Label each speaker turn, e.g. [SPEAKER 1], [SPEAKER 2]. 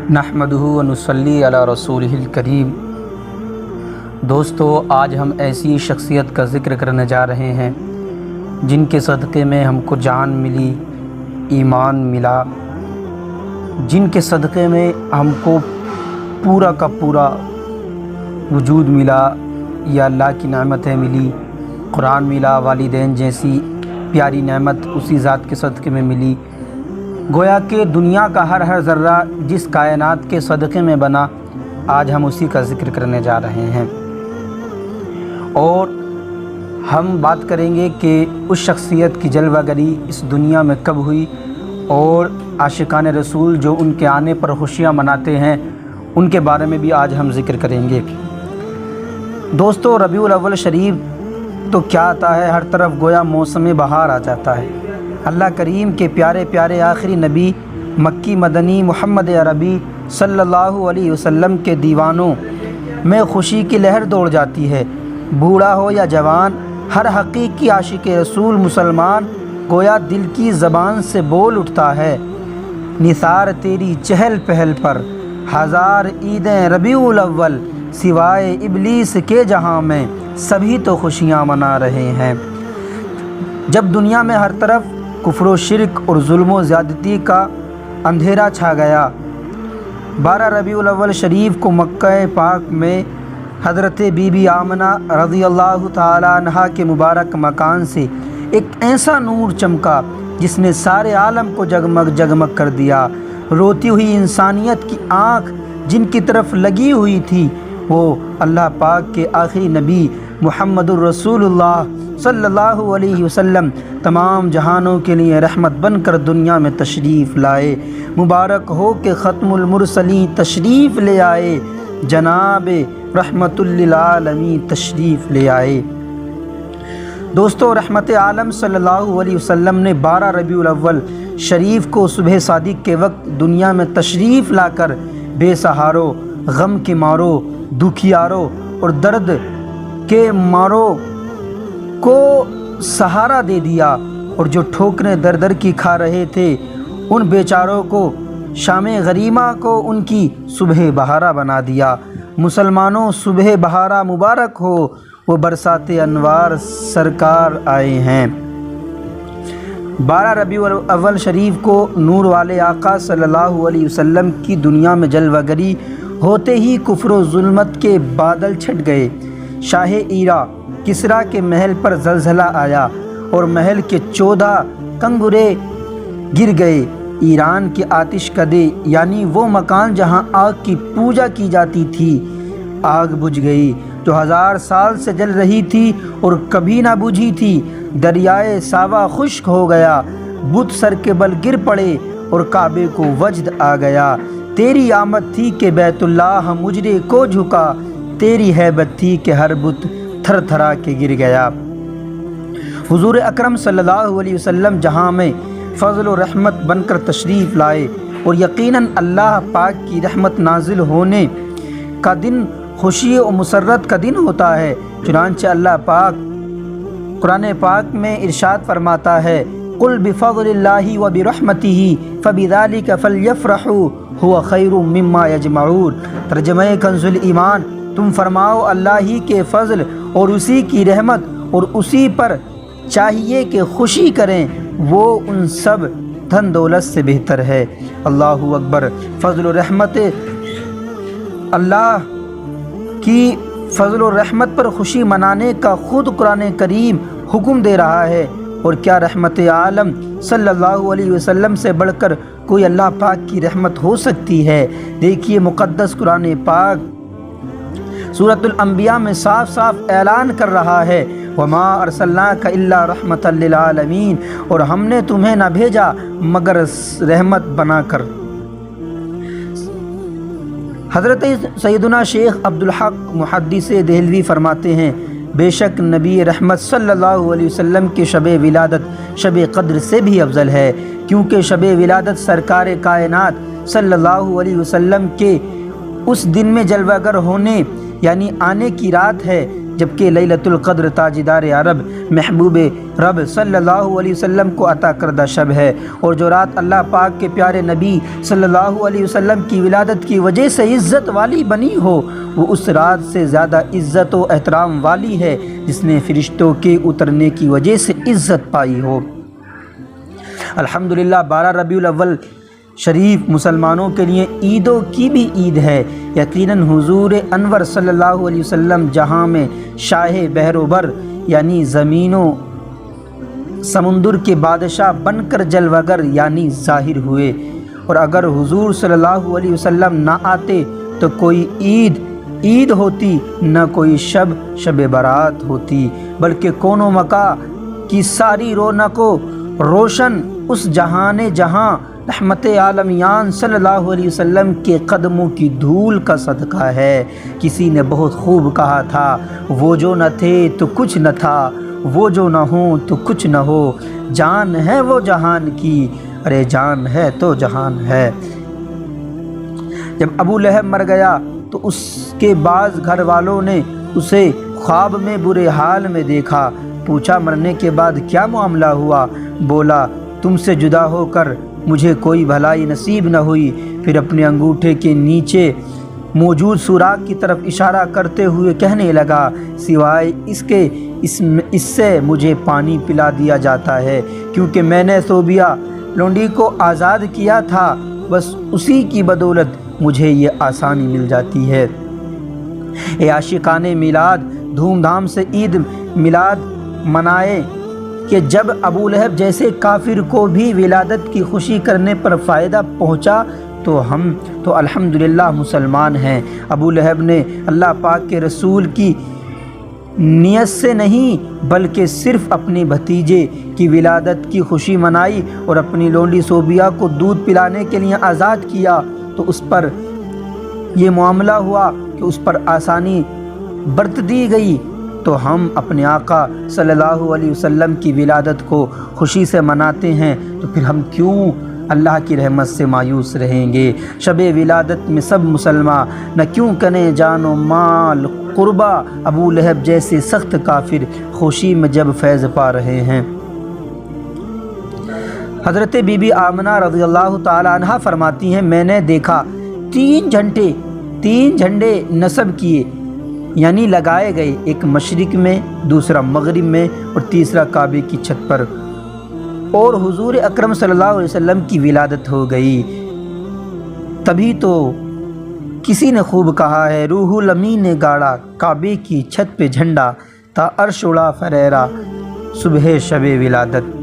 [SPEAKER 1] نحمدہ و نصلی علی رسولہ الکریم۔ دوستو، آج ہم ایسی شخصیت کا ذکر کرنے جا رہے ہیں جن کے صدقے میں ہم کو جان ملی، ایمان ملا، جن کے صدقے میں ہم کو پورا کا پورا وجود ملا، یا اللہ کی نعمتیں ملی، قرآن ملا، والدین جیسی پیاری نعمت اسی ذات کے صدقے میں ملی۔ گویا کہ دنیا کا ہر ذرہ جس کائنات کے صدقے میں بنا، آج ہم اسی کا ذکر کرنے جا رہے ہیں، اور ہم بات کریں گے کہ اس شخصیت کی جلوہ گری اس دنیا میں کب ہوئی، اور عاشقان رسول جو ان کے آنے پر خوشیاں مناتے ہیں ان کے بارے میں بھی آج ہم ذکر کریں گے۔ دوستو، ربیع الاول شریف تو کیا آتا ہے، ہر طرف گویا موسم بہار آ جاتا ہے۔ اللہ کریم کے پیارے پیارے آخری نبی مکی مدنی محمد عربی صلی اللہ علیہ وسلم کے دیوانوں میں خوشی کی لہر دوڑ جاتی ہے۔ بوڑھا ہو یا جوان، ہر حقیقی عاشق رسول مسلمان گویا دل کی زبان سے بول اٹھتا ہے، نثار تیری چہل پہل پر ہزار عیدیں ربیع الاول، سوائے ابلیس کے جہاں میں سبھی تو خوشیاں منا رہے ہیں۔ جب دنیا میں ہر طرف کفر و شرک اور ظلم و زیادتی کا اندھیرا چھا گیا، 12 ربیع الاول شریف کو مکہ پاک میں حضرت بی بی آمنہ رضی اللہ تعالی عنہا کے مبارک مکان سے ایک ایسا نور چمکا جس نے سارے عالم کو جگمگ جگمگ کر دیا۔ روتی ہوئی انسانیت کی آنکھ جن کی طرف لگی ہوئی تھی، وہ اللہ پاک کے آخری نبی محمد الرسول اللہ صلی اللہ علیہ وسلم تمام جہانوں کے لیے رحمت بن کر دنیا میں تشریف لائے۔ مبارک ہو کہ ختم المرسلین تشریف لے آئے، جناب رحمت للعالمین تشریف لے آئے۔ دوستو، رحمت عالم صلی اللہ علیہ وسلم نے 12 ربیع الاول شریف کو صبح صادق کے وقت دنیا میں تشریف لا کر بے سہاروں، غم کے ماروں، دکھیاروں اور درد کے ماروں کو سہارا دے دیا، اور جو ٹھوکریں در در کی کھا رہے تھے ان بیچاروں کو شام غریمہ کو ان کی صبح بہارا بنا دیا۔ مسلمانوں، صبح بہارا مبارک ہو، وہ برسات انوار سرکار آئے ہیں۔ 12 ربیع الاول شریف کو نور والے آقا صلی اللہ علیہ وسلم کی دنیا میں جلوہ گری ہوتے ہی کفر و ظلمت کے بادل چھٹ گئے۔ شاہ ایرا کسریٰ کے محل پر زلزلہ آیا اور محل کے 14 کنگرے گر گئے۔ ایران کے آتش کدے، یعنی وہ مکان جہاں آگ کی پوجا کی جاتی تھی، آگ بجھ گئی جو 1000 سال سے جل رہی تھی اور کبھی نہ بجھی تھی۔ دریائے ساوا خشک ہو گیا، بت سر کے بل گر پڑے اور کعبے کو وجد آ گیا۔ تیری آمد تھی کہ بیت اللہ مجرے کو جھکا، تیری ہیبت تھی کہ ہر بت تھر تھرا کے گر گیا۔ حضور اکرم صلی اللہ علیہ وسلم جہاں میں فضل و رحمت بن کر تشریف لائے، اور یقیناً اللہ پاک کی رحمت نازل ہونے کا دن خوشی و مسرت کا دن ہوتا ہے۔ چنانچہ اللہ پاک قرآن پاک میں ارشاد فرماتا ہے، قل بفضل اللہ وبرحمتہ فبذلک فلیفرحوا هو خیر مما یجمعون۔ ترجمہ کنز ایمان، تم فرماؤ اللہ ہی کے فضل اور اسی کی رحمت اور اسی پر چاہیے کہ خوشی کریں، وہ ان سب دھن دولت سے بہتر ہے۔ اللہ اکبر۔ فضل و رحمت، اللہ کی فضل و رحمت پر خوشی منانے کا خود قرآن کریم حکم دے رہا ہے، اور کیا رحمت عالم صلی اللہ علیہ وسلم سے بڑھ کر کوئی اللہ پاک کی رحمت ہو سکتی ہے؟ دیکھیے مقدس قرآن پاک سورۃ الانبیاء میں صاف صاف اعلان کر رہا ہے، وما ارسلناک الا رحمۃ للعالمین، اور ہم نے تمہیں نہ بھیجا مگر رحمت بنا کر۔ حضرت سیدنا شیخ عبدالحق محدث دہلوی فرماتے ہیں، بے شک نبی رحمت صلی اللہ علیہ وسلم کی شب ولادت شب قدر سے بھی افضل ہے، کیونکہ شب ولادت سرکار کائنات صلی اللہ علیہ وسلم کے اس دن میں جلوہ گر ہونے یعنی آنے کی رات ہے جبکہ لیلۃ القدر تاجدار عرب محبوب رب صلی اللہ علیہ وسلم کو عطا کردہ شب ہے، اور جو رات اللہ پاک کے پیارے نبی صلی اللہ علیہ وسلم کی ولادت کی وجہ سے عزت والی بنی ہو، وہ اس رات سے زیادہ عزت و احترام والی ہے جس نے فرشتوں کے اترنے کی وجہ سے عزت پائی ہو۔ الحمدللہ 12 ربیع الاول شریف مسلمانوں کے لیے عیدوں کی بھی عید ہے۔ یقیناً حضور انور صلی اللہ علیہ وسلم جہاں میں شاہ بحر و بر یعنی زمین و سمندر کے بادشاہ بن کر جلوہ گر یعنی ظاہر ہوئے، اور اگر حضور صلی اللہ علیہ وسلم نہ آتے تو کوئی عید ہوتی، نہ کوئی شب برات ہوتی، بلکہ کون و مکان کی ساری رونق و روشن اس جہاں رحمت عالمیان صلی اللہ علیہ وسلم کے قدموں کی دھول کا صدقہ ہے۔ کسی نے بہت خوب کہا تھا، وہ جو نہ تھے تو کچھ نہ تھا، وہ جو نہ ہوں تو کچھ نہ ہو، جان ہے وہ جہان کی، ارے جان ہے تو جہان ہے۔ جب ابو لہب مر گیا تو اس کے بعض گھر والوں نے اسے خواب میں برے حال میں دیکھا۔ پوچھا مرنے کے بعد کیا معاملہ ہوا؟ بولا تم سے جدا ہو کر مجھے کوئی بھلائی نصیب نہ ہوئی۔ پھر اپنے انگوٹھے کے نیچے موجود سوراخ کی طرف اشارہ کرتے ہوئے کہنے لگا، سوائے اس سے مجھے پانی پلا دیا جاتا ہے، کیونکہ میں نے صوبیہ لونڈی کو آزاد کیا تھا، بس اسی کی بدولت مجھے یہ آسانی مل جاتی ہے۔ اے عاشقان میلاد، دھوم دھام سے عید میلاد منائے کہ جب ابو لہب جیسے کافر کو بھی ولادت کی خوشی کرنے پر فائدہ پہنچا تو ہم تو الحمدللہ مسلمان ہیں۔ ابو لہب نے اللہ پاک کے رسول کی نیت سے نہیں بلکہ صرف اپنے بھتیجے کی ولادت کی خوشی منائی اور اپنی لونڈی صوبیہ کو دودھ پلانے کے لیے آزاد کیا، تو اس پر یہ معاملہ ہوا کہ اس پر آسانی برت دی گئی، تو ہم اپنے آقا صلی اللہ علیہ وسلم کی ولادت کو خوشی سے مناتے ہیں، تو پھر ہم کیوں اللہ کی رحمت سے مایوس رہیں گے؟ شب ولادت میں سب مسلمان نہ کیوں کریں جان و مال قربا، ابو لہب جیسے سخت کافر خوشی میں جب فیض پا رہے ہیں۔ حضرت بی بی آمنہ رضی اللہ تعالی عنہ فرماتی ہیں، میں نے دیکھا تین جھنڈے نصب کیے یعنی لگائے گئے، ایک مشرق میں، دوسرا مغرب میں اور تیسرا کعبے کی چھت پر، اور حضور اکرم صلی اللہ علیہ وسلم کی ولادت ہو گئی۔ تبھی تو کسی نے خوب کہا ہے، روح الامین نے گاڑا کعبے کی چھت پہ جھنڈا، تا عرش اڑا فریرا صبح شب ولادت۔